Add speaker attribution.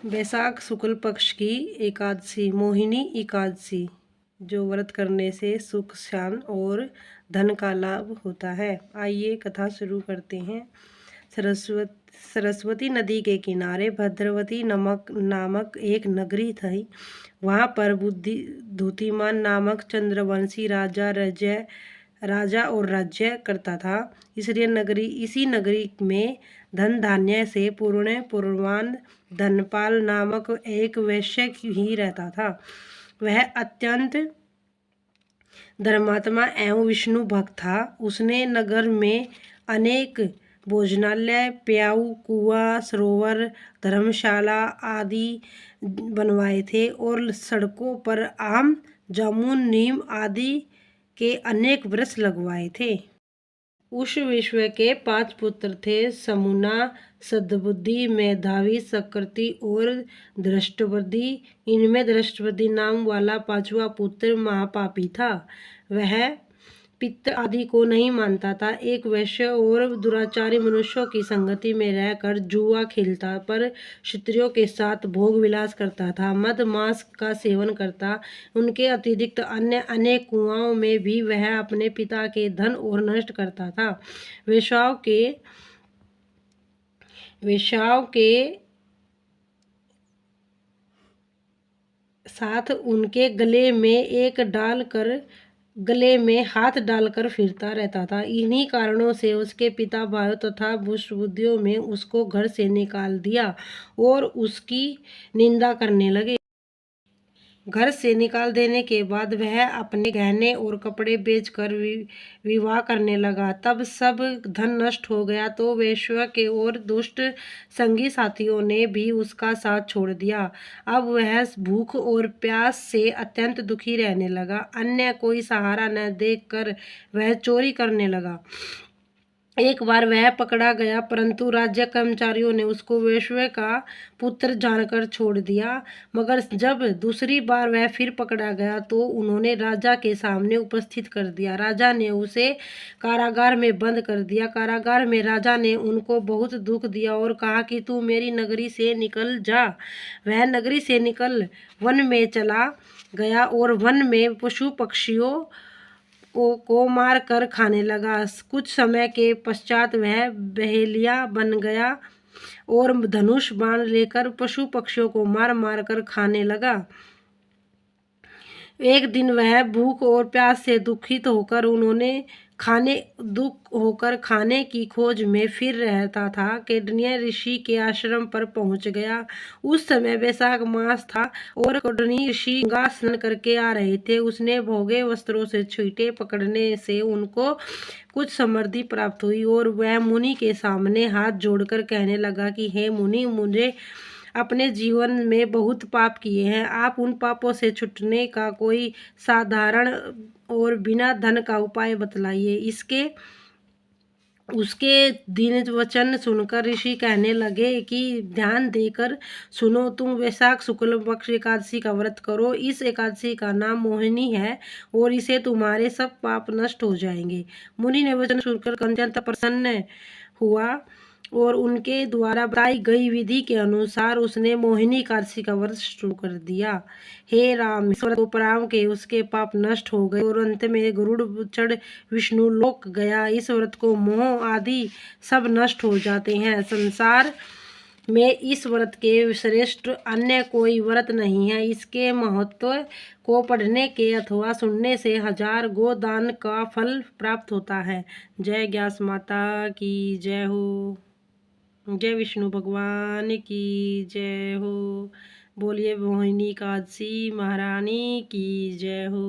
Speaker 1: वैशाख शुक्ल पक्ष की एकादशी मोहिनी एकादशी, जो व्रत करने से सुख शांति और धन का लाभ होता है। आइए कथा शुरू करते हैं। सरस्वती नदी के किनारे भद्रवती नामक एक नगरी थी। वहाँ पर बुद्धिमान नामक चंद्रवंशी राजा और राज्य करता था। इसी नगरी में धन धान्य से पूर्णवान धनपाल नामक एक वैश्य ही रहता था। वह अत्यंत धर्मात्मा एवं विष्णु भक्त था। उसने नगर में अनेक भोजनालय, प्याऊ, कुआं, सरोवर, धर्मशाला आदि बनवाए थे और सड़कों पर आम, जामुन, नीम आदि के अनेक वृक्ष लगवाए थे। उस विश्व के 5 पुत्र थे: समुना, सद्बुद्धि, मेधावी, सकृति और दृष्टबुद्धि। इनमें दृष्टबुद्धि नाम वाला 5वां पुत्र महापापी था। वह पितृ आदि को नहीं मानता था। एक वैश्य और दुराचारी मनुष्यों की संगति में रहकर जुआ खेलता, पर स्त्रियों के साथ भोग विलास करता था। मद मांस का सेवन करता। उनके अतिरिक्त अन्य अनेक कुआओं में भी वह अपने पिता के धन और नष्ट करता था। वेश्याओं के साथ उनके गले में हाथ डालकर फिरता रहता था। इन्हीं कारणों से उसके पिता भाइयों तथा बुजुर्गों में उसको घर से निकाल दिया और उसकी निंदा करने लगे। घर से निकाल देने के बाद वह अपने गहने और कपड़े बेचकर विवाह करने लगा। तब सब धन नष्ट हो गया तो वेश्या के और दुष्ट संगी साथियों ने भी उसका साथ छोड़ दिया। अब वह भूख और प्यास से अत्यंत दुखी रहने लगा। अन्य कोई सहारा न देखकर वह चोरी करने लगा। एक बार वह पकड़ा गया, परंतु राज्य कर्मचारियों ने उसको वेश्या का पुत्र जानकर छोड़ दिया। मगर जब दूसरी बार वह फिर पकड़ा गया तो उन्होंने राजा के सामने उपस्थित कर दिया। राजा ने उसे कारागार में बंद कर दिया। कारागार में राजा ने उनको बहुत दुख दिया और कहा कि तू मेरी नगरी से निकल जा। वह नगरी से निकल वन में चला गया और वन में पशु पक्षियों को मार कर खाने लगा। कुछ समय के पश्चात वह बहेलिया बन गया और धनुष बाण लेकर पशु पक्षियों को मार मार कर खाने लगा। एक दिन वह भूख और प्यास से दुखित होकर खाने की खोज में फिर रहता था। कौंडिन्य ऋषि के आश्रम पर पहुंच गया। उस समय वैशाख मास था और कौंडिन्य ऋषि गंगा स्नान करके आ रहे थे। उसने भोगे वस्त्रों से छींटे पकड़ने से उनको कुछ समृद्धि प्राप्त हुई और वह मुनि के सामने हाथ जोड़कर कहने लगा कि हे मुनि, मुझे अपने जीवन में बहुत पाप किए हैं। आप उन पापों से छूटने का कोई साधारण और बिना धन का उपाय बतलाइए। उसके दीन वचन सुनकर ऋषि कहने लगे कि ध्यान देकर सुनो, तुम वैशाख शुक्ल पक्ष एकादशी का व्रत करो। इस एकादशी का नाम मोहिनी है और इसे तुम्हारे सब पाप नष्ट हो जाएंगे। मुनि ने वचन सुनकर अत्यंत प्रसन्न हुआ और उनके द्वारा बताई गई विधि के अनुसार उसने मोहिनी एकादशी का व्रत शुरू कर दिया। हे राम, इस व्रत को प्रारंभ के उसके पाप नष्ट हो गए और अंत में गरुड़ चढ़ विष्णु लोक गया। इस व्रत को मोह आदि सब नष्ट हो जाते हैं। संसार में इस व्रत के श्रेष्ठ अन्य कोई व्रत नहीं है। इसके महत्व को पढ़ने के अथवा सुनने से 1000 गोदान का फल प्राप्त होता है। जय ग्यास माता की जय हो। जय विष्णु भगवान की जय हो। बोलिए मोहिनी एकादशी महारानी की जय हो।